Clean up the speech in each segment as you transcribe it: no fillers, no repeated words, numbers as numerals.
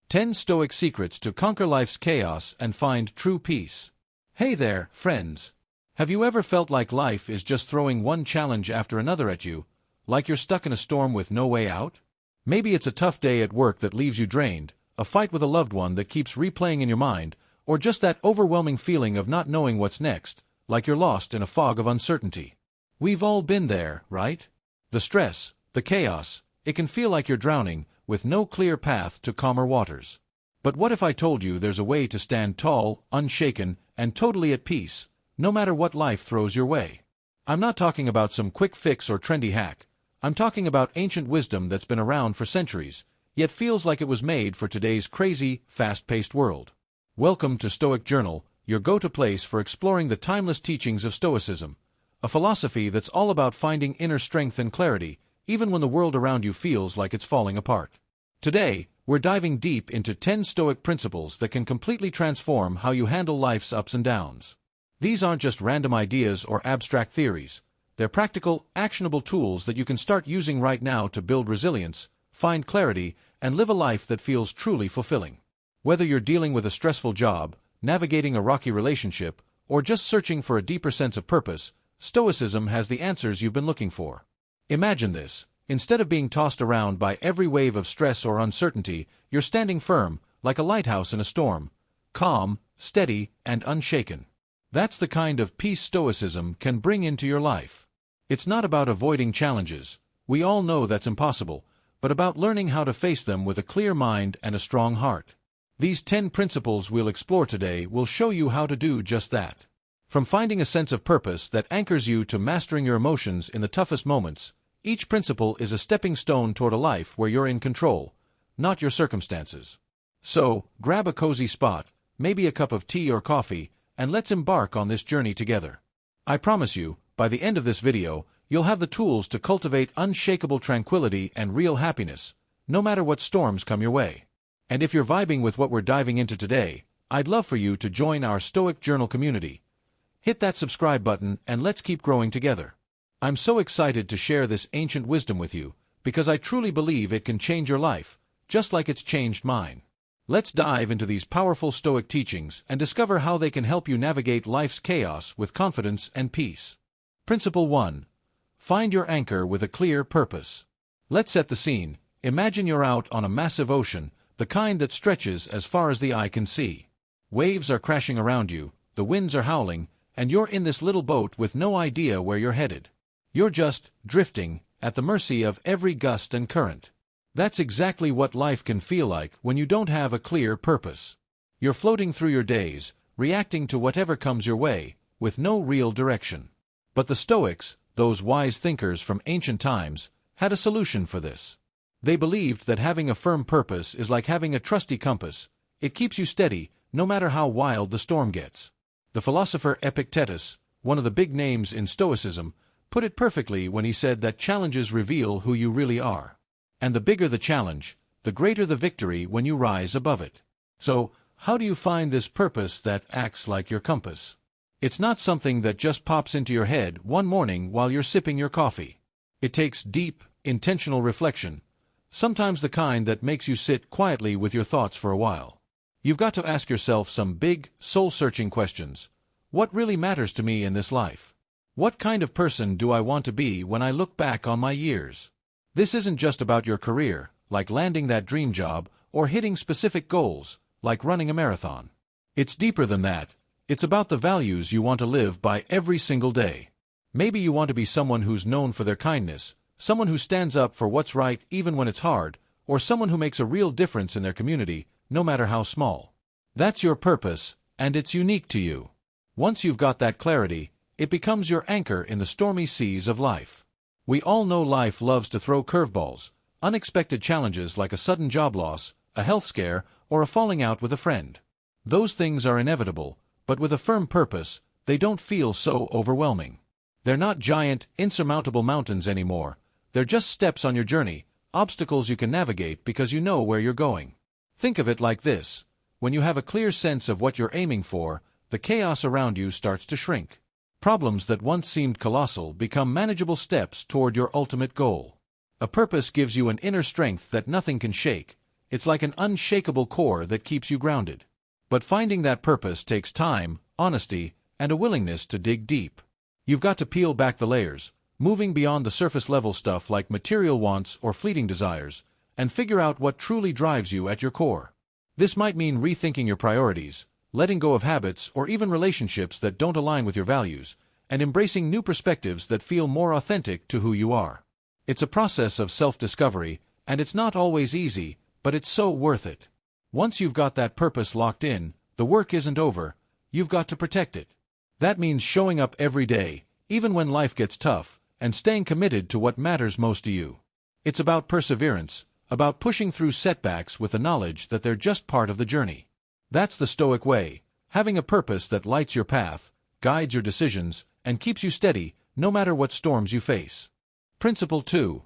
10 Stoic Secrets to Conquer Life's Chaos and Find True Peace. Hey there, friends. Have you ever felt like life is just throwing one challenge after another at you, like you're stuck in a storm with no way out? Maybe it's a tough day at work that leaves you drained, a fight with a loved one that keeps replaying in your mind, or just that overwhelming feeling of not knowing what's next, like you're lost in a fog of uncertainty. We've all been there, right? The stress, the chaos, it can feel like you're drowning, with no clear path to calmer waters. But what if I told you there's a way to stand tall, unshaken, and totally at peace, no matter what life throws your way? I'm not talking about some quick fix or trendy hack. I'm talking about ancient wisdom that's been around for centuries, yet feels like it was made for today's crazy, fast-paced world. Welcome to Stoic Journal, your go-to place for exploring the timeless teachings of Stoicism, a philosophy that's all about finding inner strength and clarity, even when the world around you feels like it's falling apart. Today, we're diving deep into 10 Stoic principles that can completely transform how you handle life's ups and downs. These aren't just random ideas or abstract theories. They're practical, actionable tools that you can start using right now to build resilience, find clarity, and live a life that feels truly fulfilling. Whether you're dealing with a stressful job, navigating a rocky relationship, or just searching for a deeper sense of purpose, Stoicism has the answers you've been looking for. Imagine this. Instead of being tossed around by every wave of stress or uncertainty, you're standing firm, like a lighthouse in a storm, calm, steady, and unshaken. That's the kind of peace Stoicism can bring into your life. It's not about avoiding challenges. We all know that's impossible, but about learning how to face them with a clear mind and a strong heart. These 10 principles we'll explore today will show you how to do just that. From finding a sense of purpose that anchors you to mastering your emotions in the toughest moments, each principle is a stepping stone toward a life where you're in control, not your circumstances. So, grab a cozy spot, maybe a cup of tea or coffee, and let's embark on this journey together. I promise you, by the end of this video, you'll have the tools to cultivate unshakable tranquility and real happiness, no matter what storms come your way. And if you're vibing with what we're diving into today, I'd love for you to join our Stoic Journal community. Hit that subscribe button and let's keep growing together. I'm so excited to share this ancient wisdom with you, because I truly believe it can change your life, just like it's changed mine. Let's dive into these powerful Stoic teachings and discover how they can help you navigate life's chaos with confidence and peace. Principle 1. Find your anchor with a clear purpose. Let's set the scene. Imagine you're out on a massive ocean, the kind that stretches as far as the eye can see. Waves are crashing around you, the winds are howling, and you're in this little boat with no idea where you're headed. You're just drifting, at the mercy of every gust and current. That's exactly what life can feel like when you don't have a clear purpose. You're floating through your days, reacting to whatever comes your way, with no real direction. But the Stoics, those wise thinkers from ancient times, had a solution for this. They believed that having a firm purpose is like having a trusty compass. It keeps you steady, no matter how wild the storm gets. The philosopher Epictetus, one of the big names in Stoicism, put it perfectly when he said that challenges reveal who you really are. And the bigger the challenge, the greater the victory when you rise above it. So, how do you find this purpose that acts like your compass? It's not something that just pops into your head one morning while you're sipping your coffee. It takes deep, intentional reflection, sometimes the kind that makes you sit quietly with your thoughts for a while. You've got to ask yourself some big, soul-searching questions. What really matters to me in this life? What kind of person do I want to be when I look back on my years? This isn't just about your career, like landing that dream job, or hitting specific goals, like running a marathon. It's deeper than that. It's about the values you want to live by every single day. Maybe you want to be someone who's known for their kindness, someone who stands up for what's right even when it's hard, or someone who makes a real difference in their community, no matter how small. That's your purpose, and it's unique to you. Once you've got that clarity, it becomes your anchor in the stormy seas of life. We all know life loves to throw curveballs, unexpected challenges like a sudden job loss, a health scare, or a falling out with a friend. Those things are inevitable, but with a firm purpose, they don't feel so overwhelming. They're not giant, insurmountable mountains anymore. They're just steps on your journey, obstacles you can navigate because you know where you're going. Think of it like this. When you have a clear sense of what you're aiming for, the chaos around you starts to shrink. Problems that once seemed colossal become manageable steps toward your ultimate goal. A purpose gives you an inner strength that nothing can shake. It's like an unshakable core that keeps you grounded. But finding that purpose takes time, honesty, and a willingness to dig deep. You've got to peel back the layers, moving beyond the surface-level stuff like material wants or fleeting desires, and figure out what truly drives you at your core. This might mean rethinking your priorities, letting go of habits or even relationships that don't align with your values, and embracing new perspectives that feel more authentic to who you are. It's a process of self-discovery, and it's not always easy, but it's so worth it. Once you've got that purpose locked in, the work isn't over, you've got to protect it. That means showing up every day, even when life gets tough, and staying committed to what matters most to you. It's about perseverance, about pushing through setbacks with the knowledge that they're just part of the journey. That's the Stoic way, having a purpose that lights your path, guides your decisions, and keeps you steady, no matter what storms you face. Principle 2.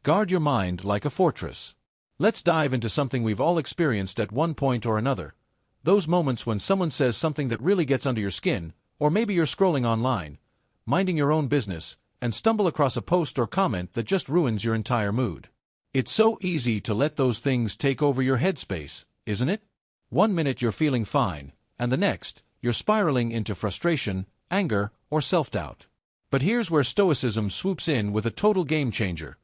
Guard your mind like a fortress. Let's dive into something we've all experienced at one point or another. Those moments when someone says something that really gets under your skin, or maybe you're scrolling online, minding your own business, and stumble across a post or comment that just ruins your entire mood. It's so easy to let those things take over your headspace, isn't it? One minute you're feeling fine, and the next, you're spiraling into frustration, anger, or self-doubt. But here's where Stoicism swoops in with a total game-changer.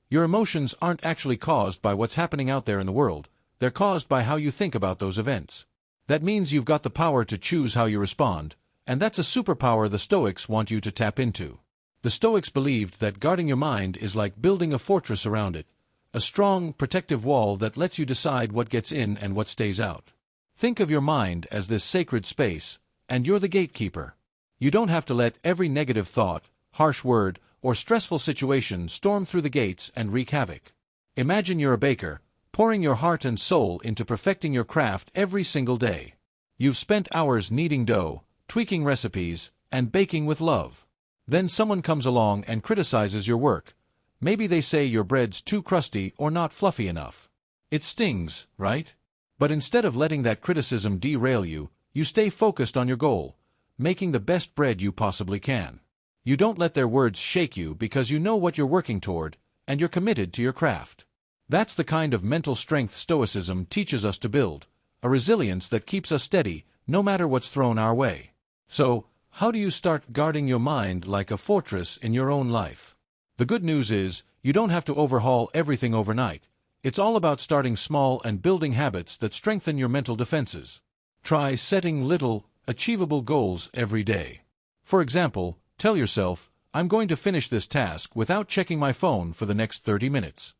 Your emotions aren't actually caused by what's happening out there in the world, they're caused by how you think about those events. That means you've got the power to choose how you respond, and that's a superpower the Stoics want you to tap into. The Stoics believed that guarding your mind is like building a fortress around it, a strong, protective wall that lets you decide what gets in and what stays out. Think of your mind as this sacred space, and you're the gatekeeper. You don't have to let every negative thought, harsh word, or stressful situation storm through the gates and wreak havoc. Imagine you're a baker, pouring your heart and soul into perfecting your craft every single day. You've spent hours kneading dough, tweaking recipes, and baking with love. Then someone comes along and criticizes your work. Maybe they say your bread's too crusty or not fluffy enough. It stings, right? But instead of letting that criticism derail you, you stay focused on your goal, making the best bread you possibly can. You don't let their words shake you because you know what you're working toward, and you're committed to your craft. That's the kind of mental strength Stoicism teaches us to build, a resilience that keeps us steady, no matter what's thrown our way. So, how do you start guarding your mind like a fortress in your own life? The good news is, you don't have to overhaul everything overnight. It's all about starting small and building habits that strengthen your mental defenses. Try setting little, achievable goals every day. For example, tell yourself, I'm going to finish this task without checking my phone for the next 30 minutes.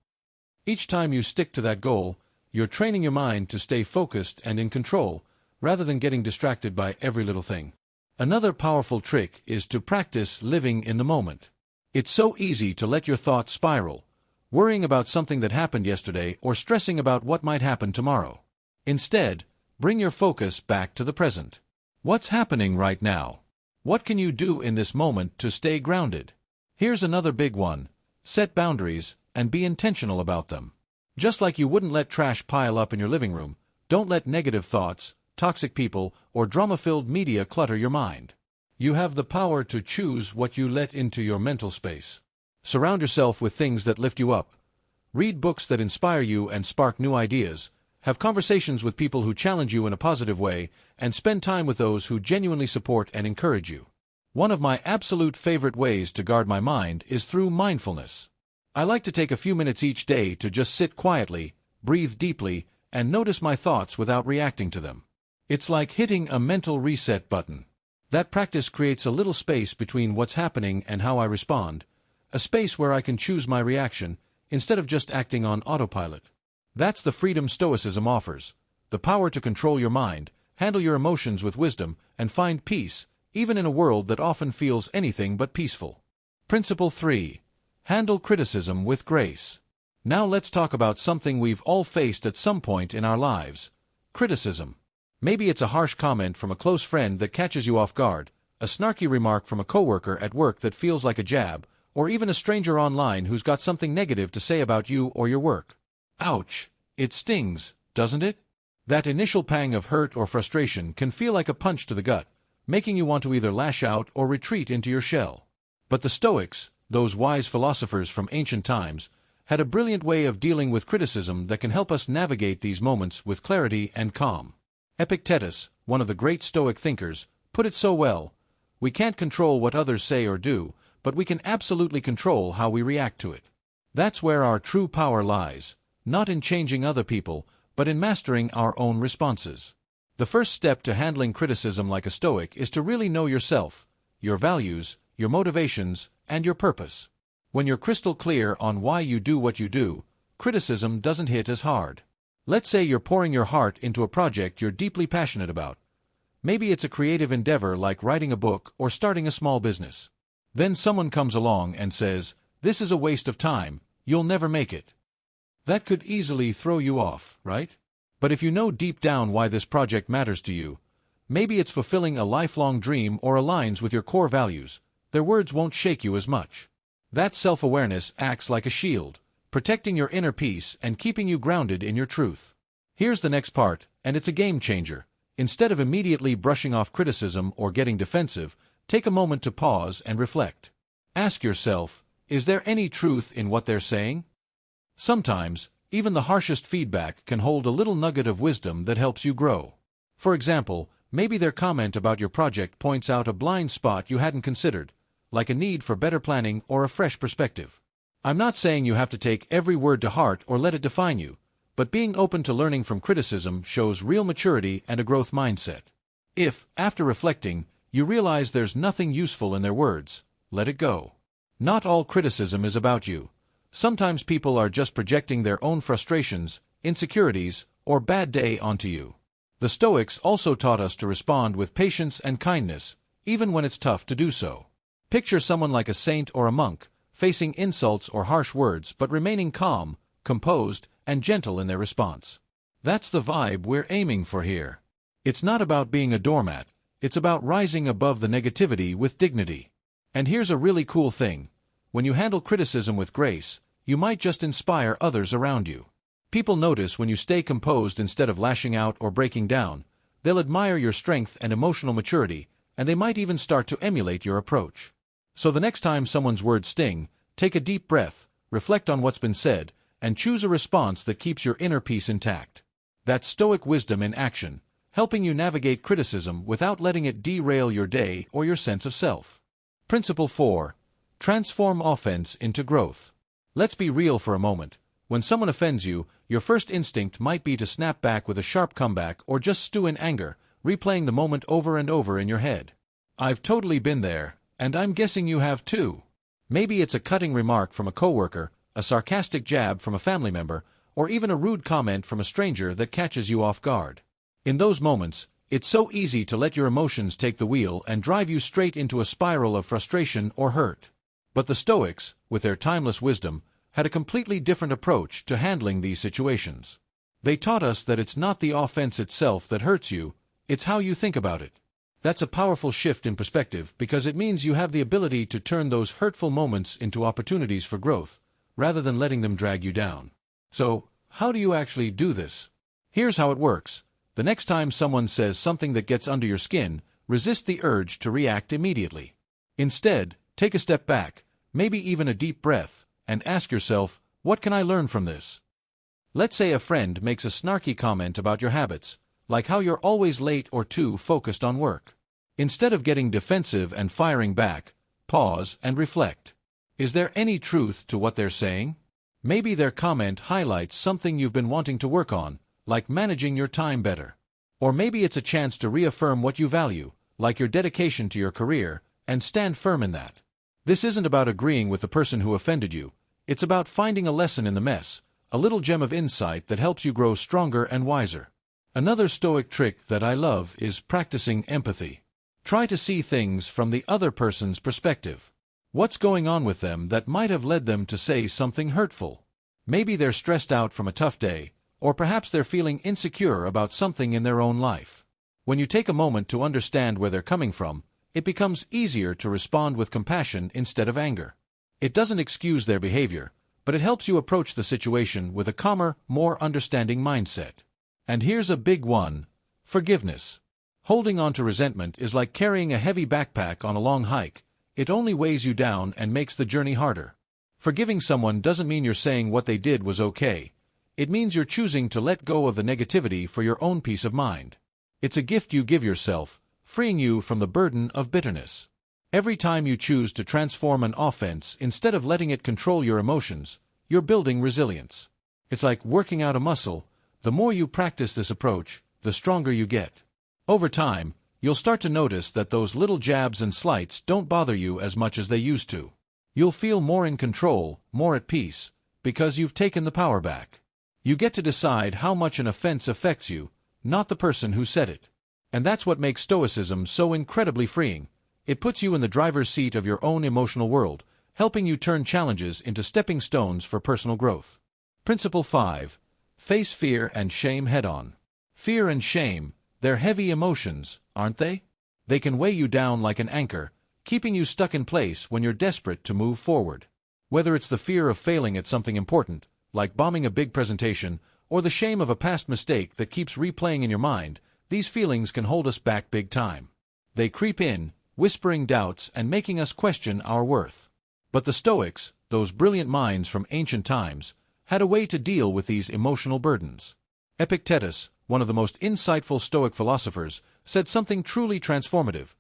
Each time you stick to that goal, you're training your mind to stay focused and in control, rather than getting distracted by every little thing. Another powerful trick is to practice living in the moment. It's so easy to let your thoughts spiral, worrying about something that happened yesterday or stressing about what might happen tomorrow. Instead, bring your focus back to the present. What's happening right now? What can you do in this moment to stay grounded? Here's another big one. Set boundaries and be intentional about them. Just like you wouldn't let trash pile up in your living room, don't let negative thoughts, toxic people, or drama-filled media clutter your mind. You have the power to choose what you let into your mental space. Surround yourself with things that lift you up. Read books that inspire you and spark new ideas. Have conversations with people who challenge you in a positive way, and spend time with those who genuinely support and encourage you. One of my absolute favorite ways to guard my mind is through mindfulness. I like to take a few minutes each day to just sit quietly, breathe deeply, and notice my thoughts without reacting to them. It's like hitting a mental reset button. That practice creates a little space between what's happening and how I respond, a space where I can choose my reaction, instead of just acting on autopilot. That's the freedom Stoicism offers, the power to control your mind, handle your emotions with wisdom, and find peace, even in a world that often feels anything but peaceful. Principle 3. Handle criticism with grace. Now let's talk about something we've all faced at some point in our lives: criticism. Maybe it's a harsh comment from a close friend that catches you off guard, a snarky remark from a coworker at work that feels like a jab, or even a stranger online who's got something negative to say about you or your work. Ouch! It stings, doesn't it? That initial pang of hurt or frustration can feel like a punch to the gut, making you want to either lash out or retreat into your shell. But the Stoics, those wise philosophers from ancient times, had a brilliant way of dealing with criticism that can help us navigate these moments with clarity and calm. Epictetus, one of the great Stoic thinkers, put it so well: we can't control what others say or do, but we can absolutely control how we react to it. That's where our true power lies, not in changing other people, but in mastering our own responses. The first step to handling criticism like a Stoic is to really know yourself, your values, your motivations, and your purpose. When you're crystal clear on why you do what you do, criticism doesn't hit as hard. Let's say you're pouring your heart into a project you're deeply passionate about. Maybe it's a creative endeavor like writing a book or starting a small business. Then someone comes along and says, "This is a waste of time, you'll never make it." That could easily throw you off, right? But if you know deep down why this project matters to you, maybe it's fulfilling a lifelong dream or aligns with your core values, their words won't shake you as much. That self-awareness acts like a shield, protecting your inner peace and keeping you grounded in your truth. Here's the next part, and it's a game changer. Instead of immediately brushing off criticism or getting defensive, take a moment to pause and reflect. Ask yourself, is there any truth in what they're saying? Sometimes, even the harshest feedback can hold a little nugget of wisdom that helps you grow. For example, maybe their comment about your project points out a blind spot you hadn't considered, like a need for better planning or a fresh perspective. I'm not saying you have to take every word to heart or let it define you, but being open to learning from criticism shows real maturity and a growth mindset. If, after reflecting, you realize there's nothing useful in their words, let it go. Not all criticism is about you. Sometimes people are just projecting their own frustrations, insecurities, or bad day onto you. The Stoics also taught us to respond with patience and kindness, even when it's tough to do so. Picture someone like a saint or a monk, facing insults or harsh words but remaining calm, composed, and gentle in their response. That's the vibe we're aiming for here. It's not about being a doormat, it's about rising above the negativity with dignity. And here's a really cool thing. When you handle criticism with grace, you might just inspire others around you. People notice when you stay composed instead of lashing out or breaking down. They'll admire your strength and emotional maturity, and they might even start to emulate your approach. So the next time someone's words sting, take a deep breath, reflect on what's been said, and choose a response that keeps your inner peace intact. That's Stoic wisdom in action, helping you navigate criticism without letting it derail your day or your sense of self. Principle 4. Transform offense into growth. Let's be real for a moment. When someone offends you, your first instinct might be to snap back with a sharp comeback or just stew in anger, replaying the moment over and over in your head. I've totally been there, and I'm guessing you have too. Maybe it's a cutting remark from a coworker, a sarcastic jab from a family member, or even a rude comment from a stranger that catches you off guard. In those moments, it's so easy to let your emotions take the wheel and drive you straight into a spiral of frustration or hurt. But the Stoics, with their timeless wisdom, had a completely different approach to handling these situations. They taught us that it's not the offense itself that hurts you, it's how you think about it. That's a powerful shift in perspective because it means you have the ability to turn those hurtful moments into opportunities for growth, rather than letting them drag you down. So, how do you actually do this? Here's how it works. The next time someone says something that gets under your skin, resist the urge to react immediately. Instead, take a step back, maybe even a deep breath, and ask yourself, what can I learn from this? Let's say a friend makes a snarky comment about your habits, like how you're always late or too focused on work. Instead of getting defensive and firing back, pause and reflect. Is there any truth to what they're saying? Maybe their comment highlights something you've been wanting to work on, like managing your time better. Or maybe it's a chance to reaffirm what you value, like your dedication to your career, and stand firm in that. This isn't about agreeing with the person who offended you. It's about finding a lesson in the mess, a little gem of insight that helps you grow stronger and wiser. Another Stoic trick that I love is practicing empathy. Try to see things from the other person's perspective. What's going on with them that might have led them to say something hurtful? Maybe they're stressed out from a tough day, or perhaps they're feeling insecure about something in their own life. When you take a moment to understand where they're coming from, it becomes easier to respond with compassion instead of anger. It doesn't excuse their behavior, but it helps you approach the situation with a calmer, more understanding mindset. And here's a big one: forgiveness. Holding on to resentment is like carrying a heavy backpack on a long hike. It only weighs you down and makes the journey harder. Forgiving someone doesn't mean you're saying what they did was okay. It means you're choosing to let go of the negativity for your own peace of mind. It's a gift you give yourself, freeing you from the burden of bitterness. Every time you choose to transform an offense instead of letting it control your emotions, you're building resilience. It's like working out a muscle. The more you practice this approach, the stronger you get. Over time, you'll start to notice that those little jabs and slights don't bother you as much as they used to. You'll feel more in control, more at peace, because you've taken the power back. You get to decide how much an offense affects you, not the person who said it. And that's what makes Stoicism so incredibly freeing. It puts you in the driver's seat of your own emotional world, helping you turn challenges into stepping stones for personal growth. Principle 5. Face fear and shame head-on. Fear and shame, they're heavy emotions, aren't they? They can weigh you down like an anchor, keeping you stuck in place when you're desperate to move forward. Whether it's the fear of failing at something important, like bombing a big presentation, or the shame of a past mistake that keeps replaying in your mind, these feelings can hold us back big time. They creep in, whispering doubts and making us question our worth. But the Stoics, those brilliant minds from ancient times, had a way to deal with these emotional burdens. Epictetus, one of the most insightful Stoic philosophers, said something truly transformative.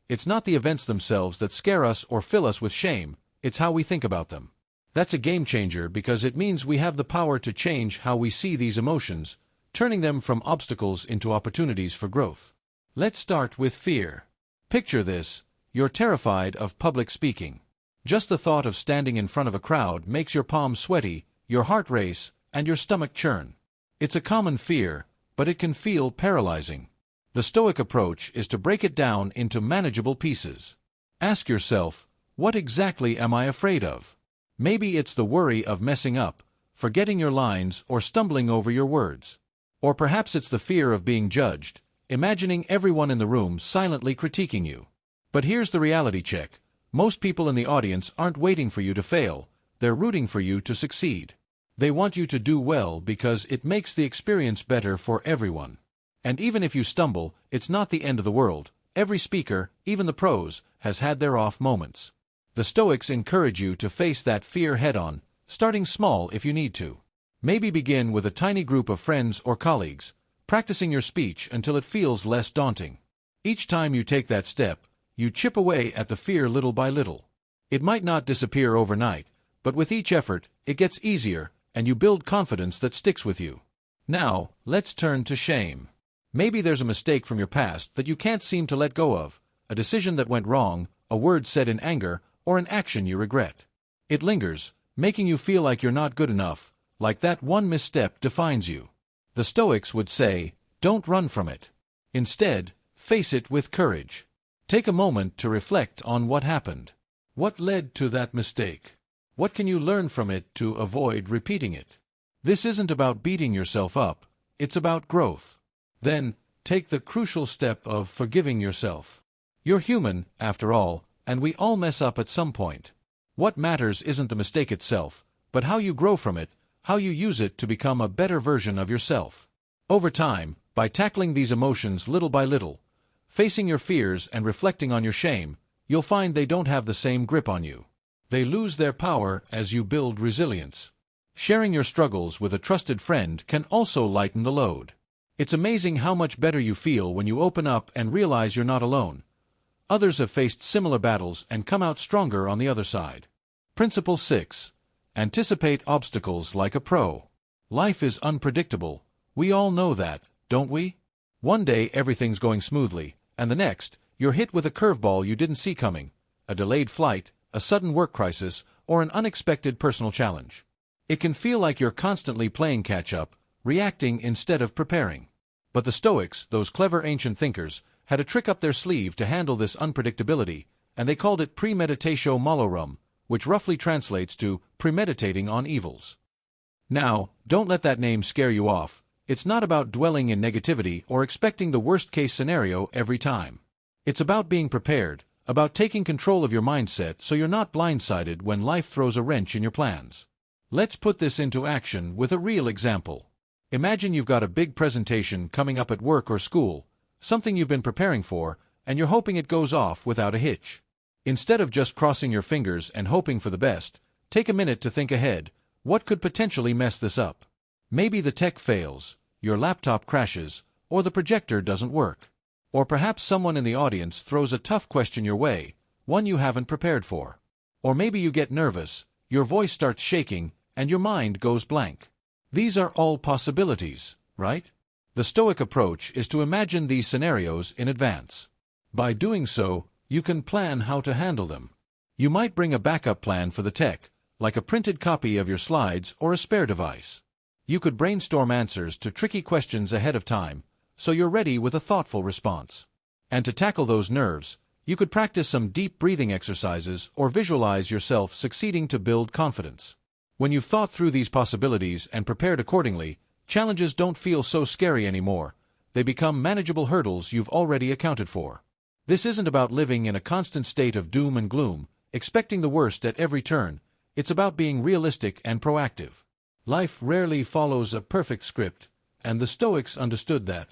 It's not the events themselves that scare us or fill us with shame, it's how we think about them. That's a game changer because it means we have the power to change how we see these emotions, turning them from obstacles into opportunities for growth. Let's start with fear. Picture this: you're terrified of public speaking. Just the thought of standing in front of a crowd makes your palms sweaty, your heart race, and your stomach churn. It's a common fear, but it can feel paralyzing. The Stoic approach is to break it down into manageable pieces. Ask yourself, what exactly am I afraid of? Maybe it's the worry of messing up, forgetting your lines, or stumbling over your words. Or perhaps it's the fear of being judged, imagining everyone in the room silently critiquing you. But here's the reality check. Most people in the audience aren't waiting for you to fail, they're rooting for you to succeed. They want you to do well because it makes the experience better for everyone. And even if you stumble, it's not the end of the world. Every speaker, even the pros, has had their off moments. The Stoics encourage you to face that fear head-on, starting small if you need to. Maybe begin with a tiny group of friends or colleagues, practicing your speech until it feels less daunting. Each time you take that step, you chip away at the fear little by little. It might not disappear overnight, but with each effort, it gets easier, and you build confidence that sticks with you. Now, let's turn to shame. Maybe there's a mistake from your past that you can't seem to let go of, a decision that went wrong, a word said in anger, or an action you regret. It lingers, making you feel like you're not good enough, like that one misstep defines you. The Stoics would say, don't run from it. Instead, face it with courage. Take a moment to reflect on what happened. What led to that mistake? What can you learn from it to avoid repeating it? This isn't about beating yourself up, it's about growth. Then, take the crucial step of forgiving yourself. You're human, after all, and we all mess up at some point. What matters isn't the mistake itself, but how you grow from it, how you use it to become a better version of yourself. Over time, by tackling these emotions little by little, facing your fears and reflecting on your shame, you'll find they don't have the same grip on you. They lose their power as you build resilience. Sharing your struggles with a trusted friend can also lighten the load. It's amazing how much better you feel when you open up and realize you're not alone. Others have faced similar battles and come out stronger on the other side. Principle 6. Anticipate obstacles like a pro. Life is unpredictable. We all know that, don't we? One day everything's going smoothly, and the next, you're hit with a curveball you didn't see coming, a delayed flight, a sudden work crisis, or an unexpected personal challenge. It can feel like you're constantly playing catch-up, reacting instead of preparing. But the Stoics, those clever ancient thinkers, had a trick up their sleeve to handle this unpredictability, and they called it premeditatio malorum, which roughly translates to premeditating on evils. Now, don't let that name scare you off. It's not about dwelling in negativity or expecting the worst-case scenario every time. It's about being prepared, about taking control of your mindset so you're not blindsided when life throws a wrench in your plans. Let's put this into action with a real example. Imagine you've got a big presentation coming up at work or school, something you've been preparing for, and you're hoping it goes off without a hitch. Instead of just crossing your fingers and hoping for the best, Take a minute to think ahead. What could potentially mess this up? Maybe the tech fails, your laptop crashes, or the projector doesn't work. Or perhaps someone in the audience throws a tough question your way, one you haven't prepared for. Or maybe you get nervous, your voice starts shaking, and your mind goes blank. These are all possibilities, right? The Stoic approach is to imagine these scenarios in advance. By doing so, you can plan how to handle them. You might bring a backup plan for the tech, like a printed copy of your slides or a spare device. You could brainstorm answers to tricky questions ahead of time, so you're ready with a thoughtful response. And to tackle those nerves, you could practice some deep breathing exercises or visualize yourself succeeding to build confidence. When you've thought through these possibilities and prepared accordingly, challenges don't feel so scary anymore. They become manageable hurdles you've already accounted for. This isn't about living in a constant state of doom and gloom, expecting the worst at every turn. It's about being realistic and proactive. Life rarely follows a perfect script, and the Stoics understood that.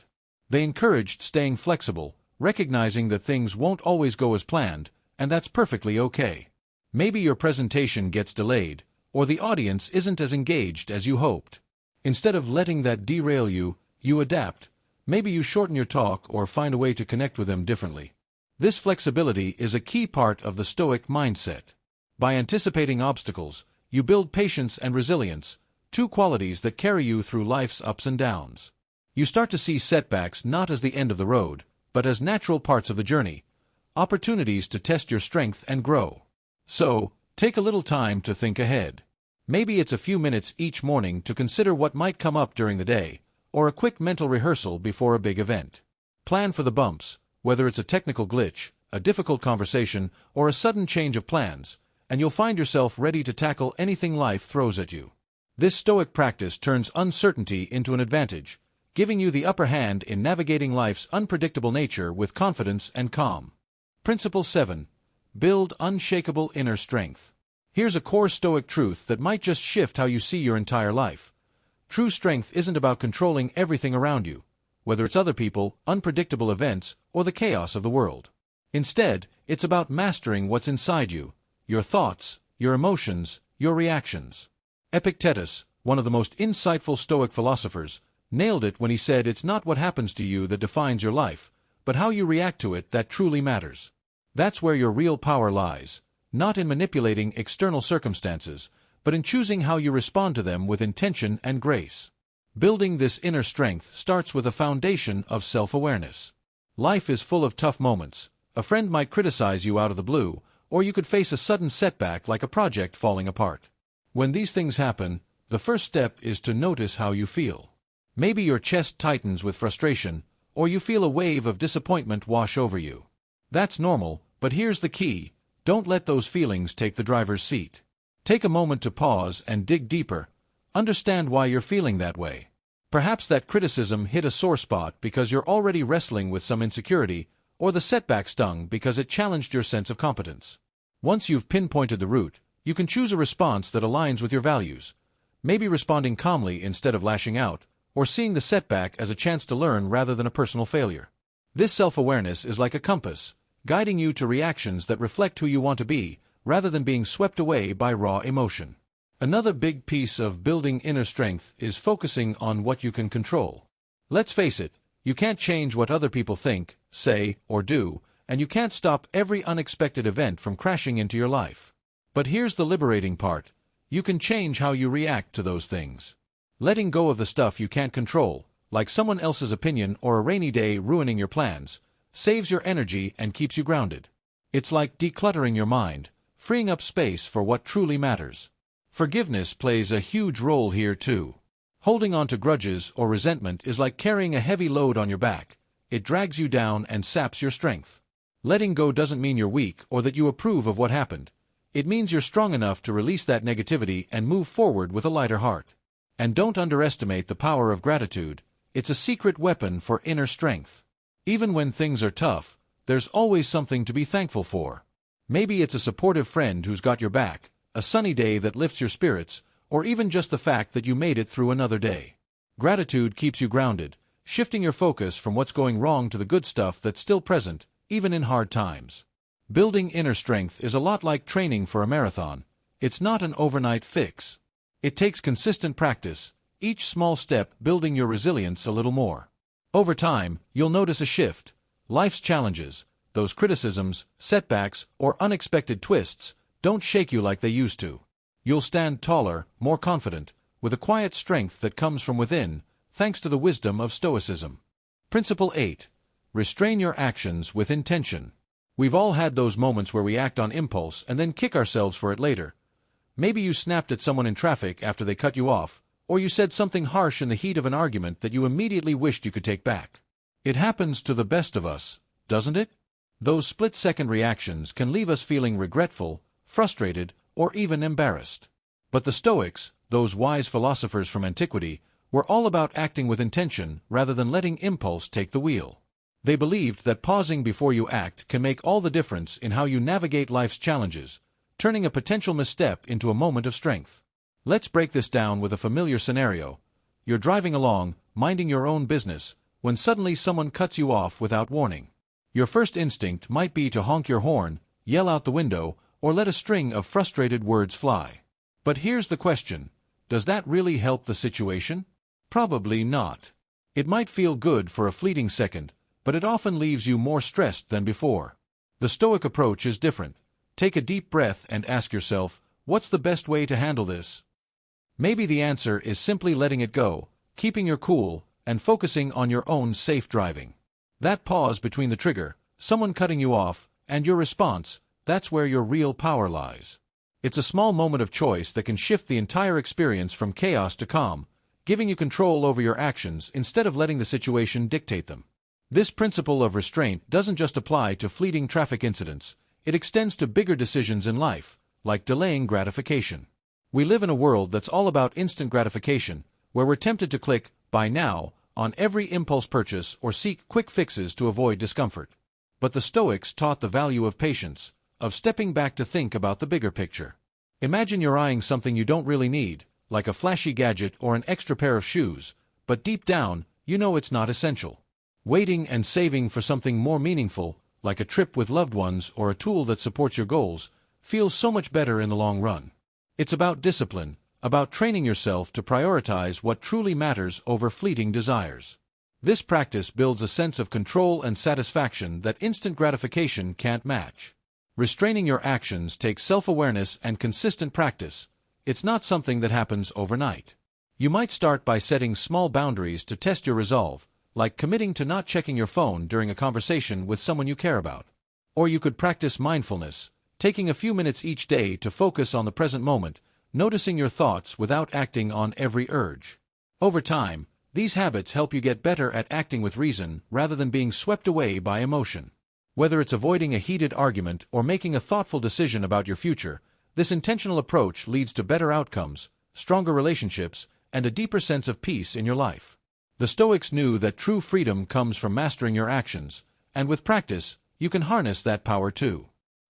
They encouraged staying flexible, recognizing that things won't always go as planned, and that's perfectly okay. Maybe your presentation gets delayed, or the audience isn't as engaged as you hoped. Instead of letting that derail you, you adapt. Maybe you shorten your talk or find a way to connect with them differently. This flexibility is a key part of the Stoic mindset. By anticipating obstacles, you build patience and resilience, two qualities that carry you through life's ups and downs. You start to see setbacks not as the end of the road, but as natural parts of the journey, opportunities to test your strength and grow. So, take a little time to think ahead. Maybe it's a few minutes each morning to consider what might come up during the day, or a quick mental rehearsal before a big event. Plan for the bumps, whether it's a technical glitch, a difficult conversation, or a sudden change of plans, and you'll find yourself ready to tackle anything life throws at you. This Stoic practice turns uncertainty into an advantage, giving you the upper hand in navigating life's unpredictable nature with confidence and calm. Principle 7. Build unshakable inner strength. Here's a core Stoic truth that might just shift how you see your entire life. True strength isn't about controlling everything around you, whether it's other people, unpredictable events, or the chaos of the world. Instead, it's about mastering what's inside you, your thoughts, your emotions, your reactions. Epictetus, one of the most insightful Stoic philosophers, nailed it when he said it's not what happens to you that defines your life, but how you react to it that truly matters. That's where your real power lies, not in manipulating external circumstances, but in choosing how you respond to them with intention and grace. Building this inner strength starts with a foundation of self-awareness. Life is full of tough moments. A friend might criticize you out of the blue, or you could face a sudden setback like a project falling apart. When these things happen, the first step is to notice how you feel. Maybe your chest tightens with frustration, or you feel a wave of disappointment wash over you. That's normal, but here's the key: don't let those feelings take the driver's seat. Take a moment to pause and dig deeper. Understand why you're feeling that way. Perhaps that criticism hit a sore spot because you're already wrestling with some insecurity, or the setback stung because it challenged your sense of competence. Once you've pinpointed the root, you can choose a response that aligns with your values. Maybe responding calmly instead of lashing out, or seeing the setback as a chance to learn rather than a personal failure. This self-awareness is like a compass, guiding you to reactions that reflect who you want to be, rather than being swept away by raw emotion. Another big piece of building inner strength is focusing on what you can control. Let's face it, you can't change what other people think, say, or do, and you can't stop every unexpected event from crashing into your life. But here's the liberating part: you can change how you react to those things. Letting go of the stuff you can't control, like someone else's opinion or a rainy day ruining your plans, saves your energy and keeps you grounded. It's like decluttering your mind, freeing up space for what truly matters. Forgiveness plays a huge role here too. Holding on to grudges or resentment is like carrying a heavy load on your back. It drags you down and saps your strength. Letting go doesn't mean you're weak or that you approve of what happened. It means you're strong enough to release that negativity and move forward with a lighter heart. And don't underestimate the power of gratitude. It's a secret weapon for inner strength. Even when things are tough, there's always something to be thankful for. Maybe it's a supportive friend who's got your back, a sunny day that lifts your spirits, or even just the fact that you made it through another day. Gratitude keeps you grounded, shifting your focus from what's going wrong to the good stuff that's still present, even in hard times. Building inner strength is a lot like training for a marathon. It's not an overnight fix. It takes consistent practice, each small step building your resilience a little more. Over time, you'll notice a shift. Life's challenges, those criticisms, setbacks, or unexpected twists, don't shake you like they used to. You'll stand taller, more confident, with a quiet strength that comes from within, thanks to the wisdom of Stoicism. Principle 8. Restrain your actions with intention. We've all had those moments where we act on impulse and then kick ourselves for it later. Maybe you snapped at someone in traffic after they cut you off, or you said something harsh in the heat of an argument that you immediately wished you could take back. It happens to the best of us, doesn't it? Those split-second reactions can leave us feeling regretful, frustrated, or even embarrassed. But the Stoics, those wise philosophers from antiquity, were all about acting with intention rather than letting impulse take the wheel. They believed that pausing before you act can make all the difference in how you navigate life's challenges, turning a potential misstep into a moment of strength. Let's break this down with a familiar scenario. You're driving along, minding your own business, when suddenly someone cuts you off without warning. Your first instinct might be to honk your horn, yell out the window, or let a string of frustrated words fly. But here's the question: does that really help the situation? Probably not. It might feel good for a fleeting second, but it often leaves you more stressed than before. The Stoic approach is different. Take a deep breath and ask yourself, what's the best way to handle this? Maybe the answer is simply letting it go, keeping your cool, and focusing on your own safe driving. That pause between the trigger, someone cutting you off, and your response, that's where your real power lies. It's a small moment of choice that can shift the entire experience from chaos to calm, giving you control over your actions instead of letting the situation dictate them. This principle of restraint doesn't just apply to fleeting traffic incidents, it extends to bigger decisions in life, like delaying gratification. We live in a world that's all about instant gratification, where we're tempted to click "buy now" on every impulse purchase or seek quick fixes to avoid discomfort. But the Stoics taught the value of patience, of stepping back to think about the bigger picture. Imagine you're eyeing something you don't really need, like a flashy gadget or an extra pair of shoes, but deep down, you know it's not essential. Waiting and saving for something more meaningful, like a trip with loved ones or a tool that supports your goals, feels so much better in the long run. It's about discipline, about training yourself to prioritize what truly matters over fleeting desires. This practice builds a sense of control and satisfaction that instant gratification can't match. Restraining your actions takes self-awareness and consistent practice. It's not something that happens overnight. You might start by setting small boundaries to test your resolve, like committing to not checking your phone during a conversation with someone you care about. Or you could practice mindfulness, taking a few minutes each day to focus on the present moment, noticing your thoughts without acting on every urge. Over time, these habits help you get better at acting with reason rather than being swept away by emotion. Whether it's avoiding a heated argument or making a thoughtful decision about your future, this intentional approach leads to better outcomes, stronger relationships, and a deeper sense of peace in your life. The Stoics knew that true freedom comes from mastering your actions, and with practice, you can harness that power too.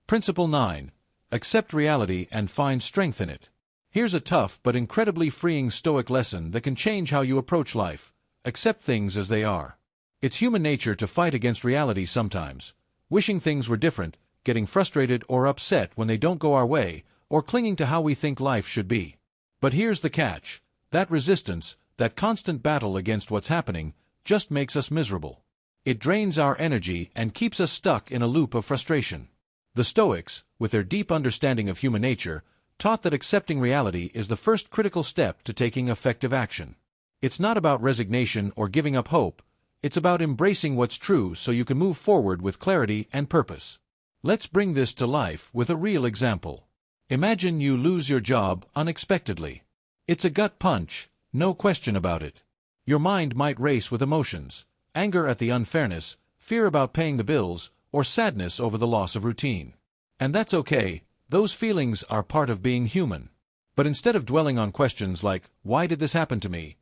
Principle 9. Accept reality and find strength in it. Here's a tough but incredibly freeing Stoic lesson that can change how you approach life. Accept things as they are. It's human nature to fight against reality sometimes, wishing things were different, getting frustrated or upset when they don't go our way, or clinging to how we think life should be. But here's the catch: that resistance, that constant battle against what's happening, just makes us miserable. It drains our energy and keeps us stuck in a loop of frustration. The Stoics, with their deep understanding of human nature, taught that accepting reality is the first critical step to taking effective action. It's not about resignation or giving up hope, it's about embracing what's true so you can move forward with clarity and purpose. Let's bring this to life with a real example. Imagine you lose your job unexpectedly. It's a gut punch, no question about it. Your mind might race with emotions: anger at the unfairness, fear about paying the bills, or sadness over the loss of routine. And that's okay, those feelings are part of being human. But instead of dwelling on questions like, "Why did this happen to me?"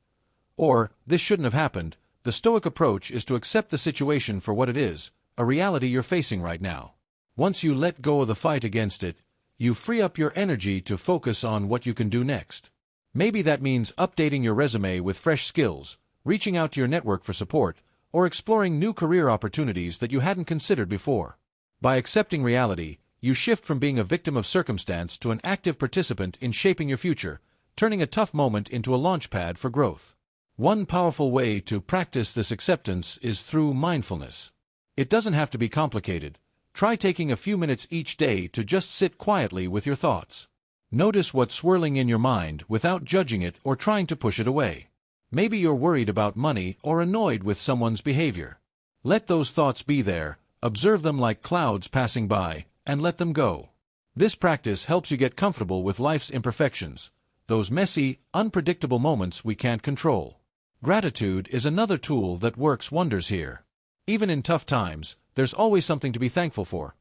or "This shouldn't have happened," the Stoic approach is to accept the situation for what it is, a reality you're facing right now. Once you let go of the fight against it, you free up your energy to focus on what you can do next. Maybe that means updating your resume with fresh skills, reaching out to your network for support, or exploring new career opportunities that you hadn't considered before. By accepting reality, You shift from being a victim of circumstance to an active participant in shaping your future, turning a tough moment into a launchpad for growth. One powerful way to practice this acceptance is through mindfulness. It doesn't have to be complicated. Try taking a few minutes each day to just sit quietly with your thoughts. Notice what's swirling in your mind without judging it or trying to push it away. Maybe you're worried about money or annoyed with someone's behavior. Let those thoughts be there, observe them like clouds passing by, and let them go. This practice helps you get comfortable with life's imperfections, those messy, unpredictable moments we can't control. Gratitude is another tool that works wonders here. Even in tough times, there's always something to be thankful for.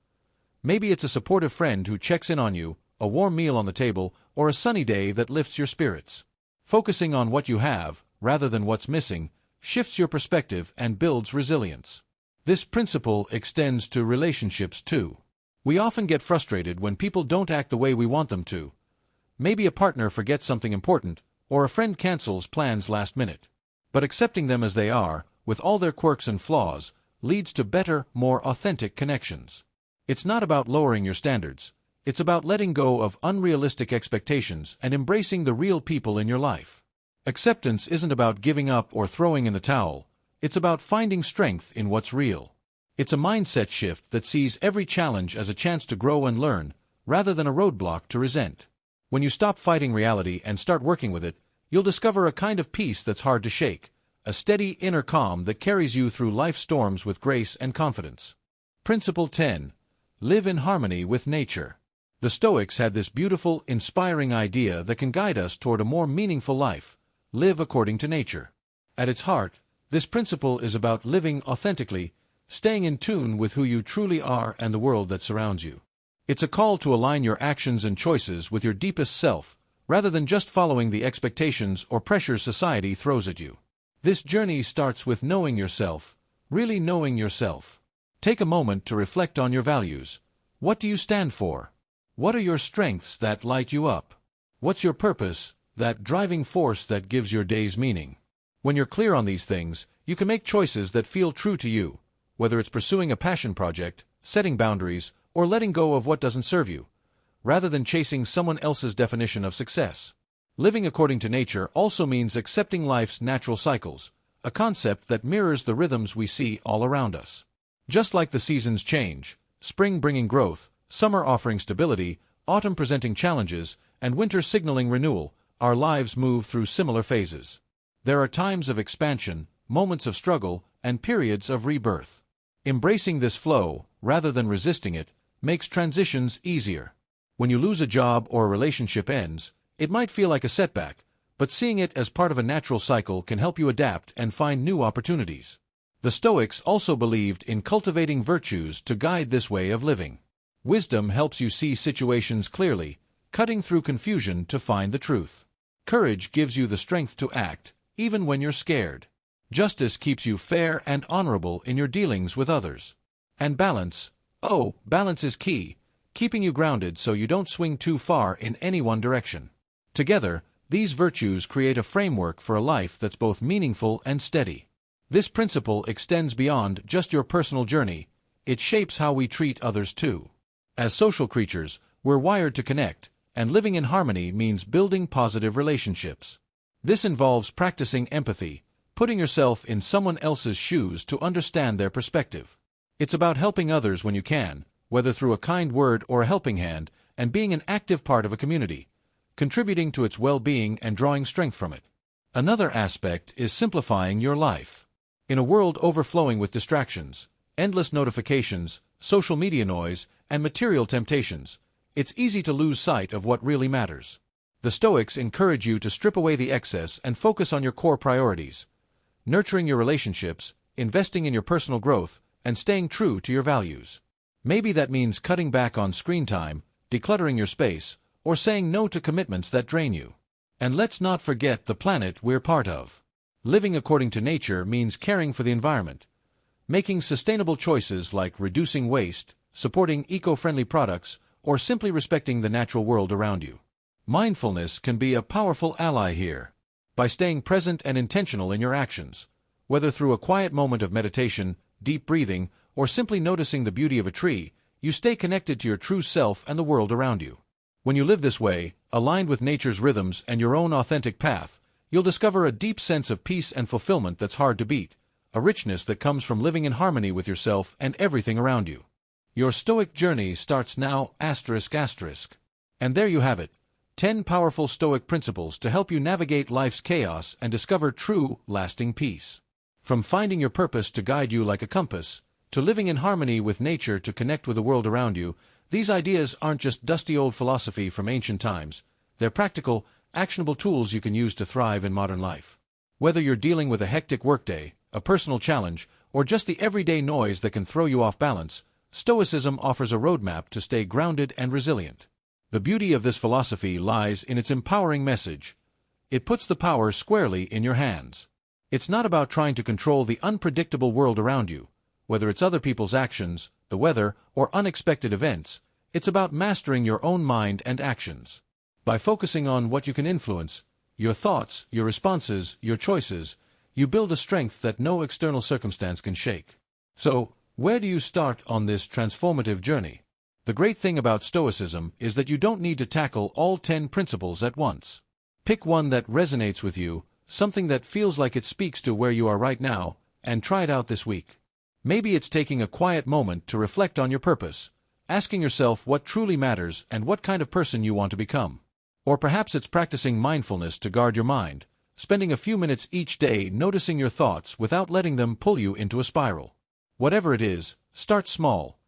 Maybe it's a supportive friend who checks in on you, a warm meal on the table, or a sunny day that lifts your spirits. Focusing on what you have, rather than what's missing, shifts your perspective and builds resilience. This principle extends to relationships too. We often get frustrated when people don't act the way we want them to. Maybe a partner forgets something important, or a friend cancels plans last minute. But accepting them as they are, with all their quirks and flaws, leads to better, more authentic connections. It's not about lowering your standards. It's about letting go of unrealistic expectations and embracing the real people in your life. Acceptance isn't about giving up or throwing in the towel. It's about finding strength in what's real. It's a mindset shift that sees every challenge as a chance to grow and learn, rather than a roadblock to resent. When you stop fighting reality and start working with it, you'll discover a kind of peace that's hard to shake, a steady inner calm that carries you through life's storms with grace and confidence. Principle 10. Live in harmony with nature. The Stoics had this beautiful, inspiring idea that can guide us toward a more meaningful life: live according to nature. At its heart, this principle is about living authentically, staying in tune with who you truly are and the world that surrounds you. It's a call to align your actions and choices with your deepest self, rather than just following the expectations or pressures society throws at you. This journey starts with knowing yourself, really knowing yourself. Take a moment to reflect on your values. What do you stand for? What are your strengths that light you up? What's your purpose, that driving force that gives your days meaning? When you're clear on these things, you can make choices that feel true to you, whether it's pursuing a passion project, setting boundaries, or letting go of what doesn't serve you, rather than chasing someone else's definition of success. Living according to nature also means accepting life's natural cycles, a concept that mirrors the rhythms we see all around us. Just like the seasons change, spring bringing growth, summer offering stability, autumn presenting challenges, and winter signaling renewal, our lives move through similar phases. There are times of expansion, moments of struggle, and periods of rebirth. Embracing this flow, rather than resisting it, makes transitions easier. When you lose a job or a relationship ends, it might feel like a setback, but seeing it as part of a natural cycle can help you adapt and find new opportunities. The Stoics also believed in cultivating virtues to guide this way of living. Wisdom helps you see situations clearly, cutting through confusion to find the truth. Courage gives you the strength to act, even when you're scared. Justice keeps you fair and honorable in your dealings with others. And balance is key, keeping you grounded so you don't swing too far in any one direction. Together, these virtues create a framework for a life that's both meaningful and steady. This principle extends beyond just your personal journey. It shapes how we treat others too. As social creatures, we're wired to connect, and living in harmony means building positive relationships. This involves practicing empathy, putting yourself in someone else's shoes to understand their perspective. It's about helping others when you can, whether through a kind word or a helping hand, and being an active part of a community, contributing to its well-being and drawing strength from it. Another aspect is simplifying your life. In a world overflowing with distractions, endless notifications, social media noise, and material temptations, it's easy to lose sight of what really matters. The Stoics encourage you to strip away the excess and focus on your core priorities, nurturing your relationships, investing in your personal growth, and staying true to your values. Maybe that means cutting back on screen time, decluttering your space, or saying no to commitments that drain you. And let's not forget the planet we're part of. Living according to nature means caring for the environment, making sustainable choices like reducing waste, supporting eco-friendly products, or simply respecting the natural world around you. Mindfulness can be a powerful ally here. By staying present and intentional in your actions, whether through a quiet moment of meditation, deep breathing, or simply noticing the beauty of a tree, you stay connected to your true self and the world around you. When you live this way, aligned with nature's rhythms and your own authentic path, you'll discover a deep sense of peace and fulfillment that's hard to beat, a richness that comes from living in harmony with yourself and everything around you. Your Stoic journey starts now, ***. And there you have it, 10 powerful Stoic principles to help you navigate life's chaos and discover true, lasting peace. From finding your purpose to guide you like a compass, to living in harmony with nature to connect with the world around you, these ideas aren't just dusty old philosophy from ancient times. They're practical, actionable tools you can use to thrive in modern life. Whether you're dealing with a hectic workday, a personal challenge, or just the everyday noise that can throw you off balance, Stoicism offers a roadmap to stay grounded and resilient. The beauty of this philosophy lies in its empowering message. It puts the power squarely in your hands. It's not about trying to control the unpredictable world around you, whether it's other people's actions, the weather, or unexpected events. It's about mastering your own mind and actions. By focusing on what you can influence, your thoughts, your responses, your choices, you build a strength that no external circumstance can shake. So, where do you start on this transformative journey? The great thing about Stoicism is that you don't need to tackle all 10 principles at once. Pick one that resonates with you, something that feels like it speaks to where you are right now, and try it out this week. Maybe it's taking a quiet moment to reflect on your purpose, asking yourself what truly matters and what kind of person you want to become. Or perhaps it's practicing mindfulness to guard your mind, spending a few minutes each day noticing your thoughts without letting them pull you into a spiral. Whatever it is, start small.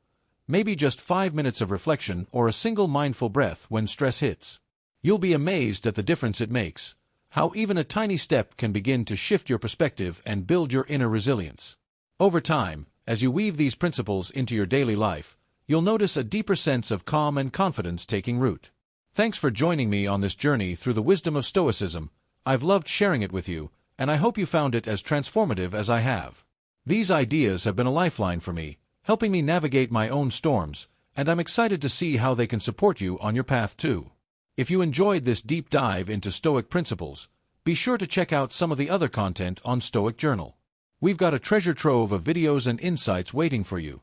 Maybe just 5 minutes of reflection or a single mindful breath when stress hits. You'll be amazed at the difference it makes, how even a tiny step can begin to shift your perspective and build your inner resilience. Over time, as you weave these principles into your daily life, you'll notice a deeper sense of calm and confidence taking root. Thanks for joining me on this journey through the wisdom of Stoicism. I've loved sharing it with you, and I hope you found it as transformative as I have. These ideas have been a lifeline for me, helping me navigate my own storms, and I'm excited to see how they can support you on your path too. If you enjoyed this deep dive into Stoic principles, be sure to check out some of the other content on Stoic Journal. We've got a treasure trove of videos and insights waiting for you.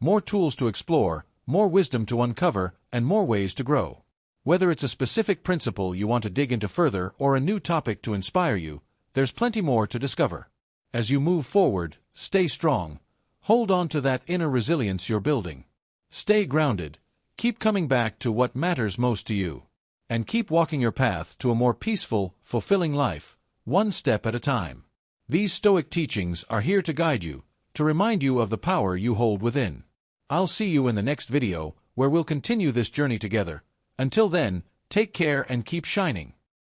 More tools to explore, more wisdom to uncover, and more ways to grow. Whether it's a specific principle you want to dig into further or a new topic to inspire you, there's plenty more to discover. As you move forward, stay strong. Hold on to that inner resilience you're building. Stay grounded. Keep coming back to what matters most to you. And keep walking your path to a more peaceful, fulfilling life, one step at a time. These Stoic teachings are here to guide you, to remind you of the power you hold within. I'll see you in the next video, where we'll continue this journey together. Until then, take care and keep shining.